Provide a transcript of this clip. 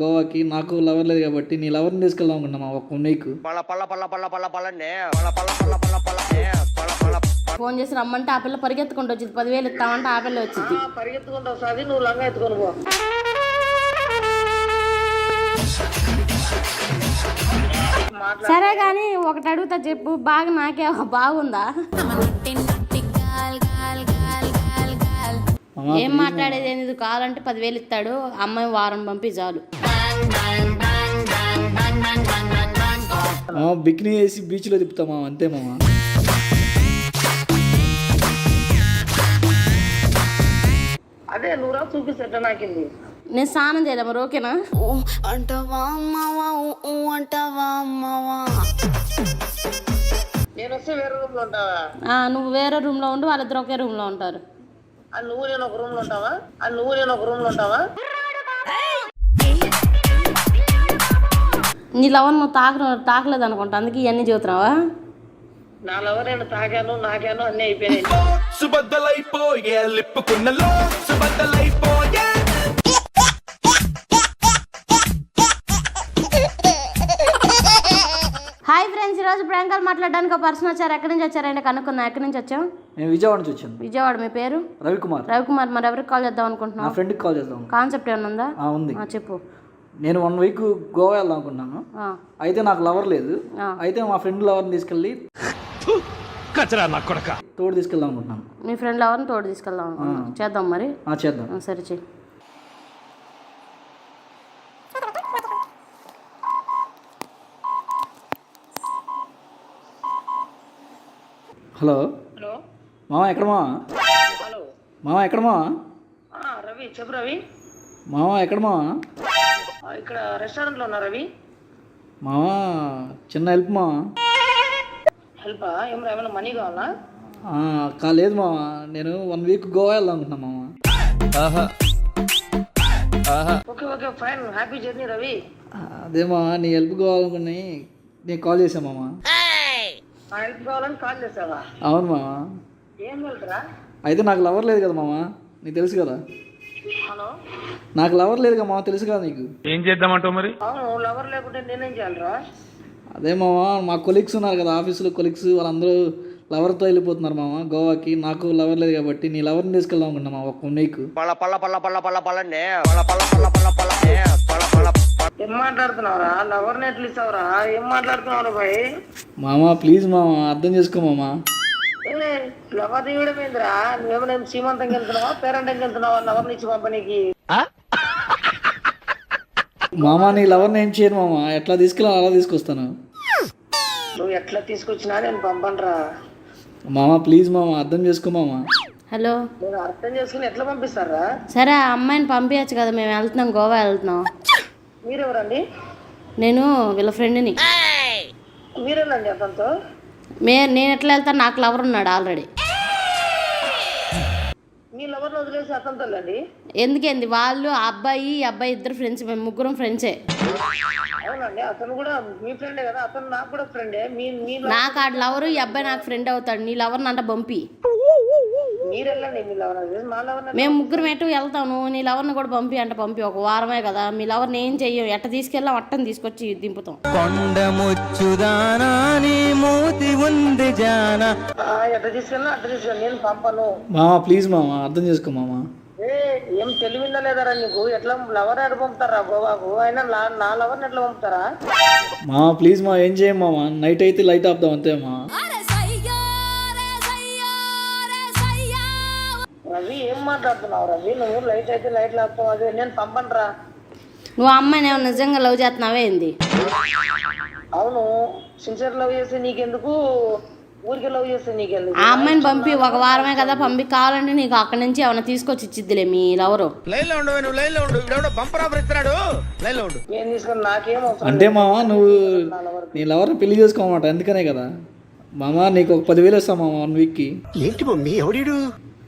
గోవాకి నాకు లవర్ లేదు కాబట్టి నీ లవర్ని తీసుకెళ్దాం అనుకున్నా ఒక నీకు ఫోన్ చేసి రమ్మంటే ఆ పిల్ల పరిగెత్తుకుంటూ వచ్చింది. 10,000 ఇస్తామంటే ఆ పిల్ల వచ్చింది. పరిగెత్తుకుంటూ వస్తుంది, నువ్వు లంగా ఎత్తుకొని పో. సరే కానీ ఒకటి అడుగుతా చెప్పు, బాగా నాకే బాగుందా? ఏం మాట్లాడేది ఏంది? కావాలంటే 10,000 ఇస్తాడు, అమ్మాయి వారం పంపి చాలు. బిక్నీ వేసి బీచ్ లో తిప్పుతామా, అంతే మామ. అదే నువ్వు రా చూపిస్తా నాకింది. నేను స్నానం చేయలే మరి, ఓకేనా? నేను వస్తే వేరే రూమ్ లో ఉంటావా? నువ్వు వేరే రూమ్ లో ఉండు, వాళ్ళిద్దరు ఒకే రూమ్ లో ఉంటారు. నువ్వు నేను ఒక రూమ్ లో ఉంటావా? నీ లవర్ నువ్వు తాకలేదు అనుకుంటా, అందుకే ఇవన్నీ చూస్తున్నావా? నా లవర్ నేను తాకాను, నాకాను అన్నీ అయిపోయినాయి. హాయ్ ఫ్రెండ్స్, ఈరోజు ప్రియాంకలు మాట్లాడడానికి ఒక పర్సన్ వచ్చారు. ఎక్కడి నుంచి వచ్చారంటే కనుక్కుందాం. ఎక్కడి నుంచి వచ్చాం? నేను విజయవాడ నుంచి వచ్చాను. విజయవాడ. మీ పేరు? రవికుమార్. మరి ఎవరికి కాల్ చేద్దాం అనుకుంటున్నావు? నా ఫ్రెండ్కి కాల్ చేద్దాం. కాన్సెప్ట్ ఏమైనా ఉందా? ఉంది. చెప్పు. నేను 1 వీక్ గోవా వెళ్దాం అనుకున్నాను. అయితే నాకు లవర్ లేదు. అయితే మా ఫ్రెండ్ లవర్ని తీసుకెళ్ళి తోడు తీసుకెళ్దాం అనుకుంటున్నాను. మీ ఫ్రెండ్ లవర్ని తోడు తీసుకెళ్దాం అనుకుంటున్నాను. చేద్దాం మరి. చేద్దాం. సరే చెయ్యి. హలో మామ, ఎక్కడ మామ? హలో మామ ఎక్కడ మామ? రవి చెప్పు. రవి మామ ఎక్కడ మామ? ఇక్కడ రెస్టారెంట్ లో ఉన్నా. రవి మామ చిన్న హెల్ప్ మామ. హెల్ప్? ఏమైనా మనీ కావాలా? కాలేదు మామ, నేను 1 వీక్ గోవా వెళ్దాం అనుకుంటున్నా మామ. Okay okay fine, happy journey Ravi. అదే మామ, నీ హెల్ప్ కావాలనుకుని నేను కాల్ చేశాను మామ. నా హెల్ప్ కావాలని కాల్ చేసావా? అవును మామ. ఏం వెళ్తారా? అయితే నాకు లవర్ లేదు కదా మామ, నీకు తెలుసు కదా. హలో, నాకు లవర్ లేదు కదా మామ, తెలుసు కదా నీకు. ఏం చేద్దామంటావు మరి? అవును, లవర్ లేకుంటే నేనేం చేయాలరా? అదే మామ, మా కొలీగ్స్ ఉన్నారు కదా ఆఫీసులో కొలీగ్స్, వాళ్ళందరూ లవర్తో వెళ్ళిపోతున్నారు మామ గోవాకి. నాకు లవర్ లేదు కాబట్టి నీ లవర్ని తీసుకెళ్దాం అనుకున్నా మామ ఒక నీకు. ఏం మాట్లాడుతున్నావురా? లవర్ని ఎట్లా ఇస్తావురా? ఏం మాట్లాడుతున్నావురా భాయ్? మామ ప్లీజ్ మామ, అర్థం చేసుకో మామ. లవర్ ఇవ్వడం ఏందిరా? నువ్వేమైనా సీమంతంకి వెళ్తున్నావా, పేరెంట్కి వెళ్తున్నావా లవర్ని ఇచ్చి పంపనీకి? మామ నీ లవర్ని ఏం చేయను మామ, ఎట్లా తీసుకెళ్ళాలి అలా తీసుకొస్తాను. నువ్వు ఎట్లా తీసుకొచ్చినా నేను పంపనరా. మామ ప్లీజ్ మామ, అర్థం చేసుకో మామ. హలో, నేను అర్థం చేసుకుని ఎట్లా పంపిస్తారా? సరే ఆ అమ్మాయిని పంపించచ్చు కదా, మేము వెళ్తున్నాం, గోవా వెళ్తున్నాం. మీరెవరండి? నేను వీళ్ళ ఫ్రెండ్ని. మీరేనండి అతనితో? నేను ఎట్లా వెళ్తాను, నాకు లవర్ ఉన్నాడు ఆల్రెడీ. మీ లవర్ని వదిలేసి అతనితో వెళ్ళండి. ఎందుకేంది, వాళ్ళు ఆ అబ్బాయి ఈ అబ్బాయి ఇద్దరు ఫ్రెండ్స్, మేము ముగ్గురం ఫ్రెండ్సే. అవునండి, అతను కూడా మీ ఫ్రెండే కదా? అతను నాకు కూడా ఫ్రెండే. నాకు ఆ లవరు, ఈ అబ్బాయి నాకు ఫ్రెండ్ అవుతాడు. నీ లవర్ని అంట పంపి. మీరు వెళ్ళండి, మీ లవర్ మా లవర్. మేము ముగ్గురం ఎటు వెళ్తాను, నీ లవర్ని కూడా పంపి అంటే పంపి. ఒక వారమే కదా, మీ లవర్ని ఏం చెయ్యం, ఎట్ట తీసుకెళ్ళాం అట్టని తీసుకొచ్చి దింపుతాం. ఎట్ట తీసుకెళ్ళినా అట్ట తీసుకెళ్ళి నేను పంపను. మామ ప్లీజ్ మామ, అర్థం చేసుకో మామ. ఏం తెలివిందా లేదారా నీకు? ఎట్లా లవర్ ఎట్లా పంపుతారా గోవాకు? అయినా నా లవర్ని ఎట్లా పంపుతారా? మామ ప్లీజ్ మామ, ఏం చేయం మామ, నైట్ అయితే లైట్ ఆపుదాం అంతే మామ. రవి ఏం మాట్లాడుతున్నావు రవి? నువ్వు లైట్ అయితే లైట్ లేపుతావు, అదే నేను పంపనరా. నువ్వు అమ్మాయిని ఏమో నిజంగా లవ్ చేస్తున్నావే ఏంది? అవును, సిన్సియర్ లవ్ చేస్తే నీకెందుకు, ఊరికే లవ్ చేస్తే నీకెందుకు? ఆ అమ్మాయిని పంపి, ఒక వారమే కదా పంపి. కావాలంటే నీకు అక్కడి నుంచి ఏమైనా తీసుకొచ్చి ఇచ్చిద్దిలే మీ లవరు. ఏం తీసుకుని నాకేం అవసరం అంటే మామ, నువ్వు నీ లవర్ని పెళ్లి చేసుకోమాట, అందుకనే కదా మామ. నీకు ఒక 10,000 ఇస్తాం మామ 1 వీక్కి. ఏంటి మమ్మీ ఎవడీడు?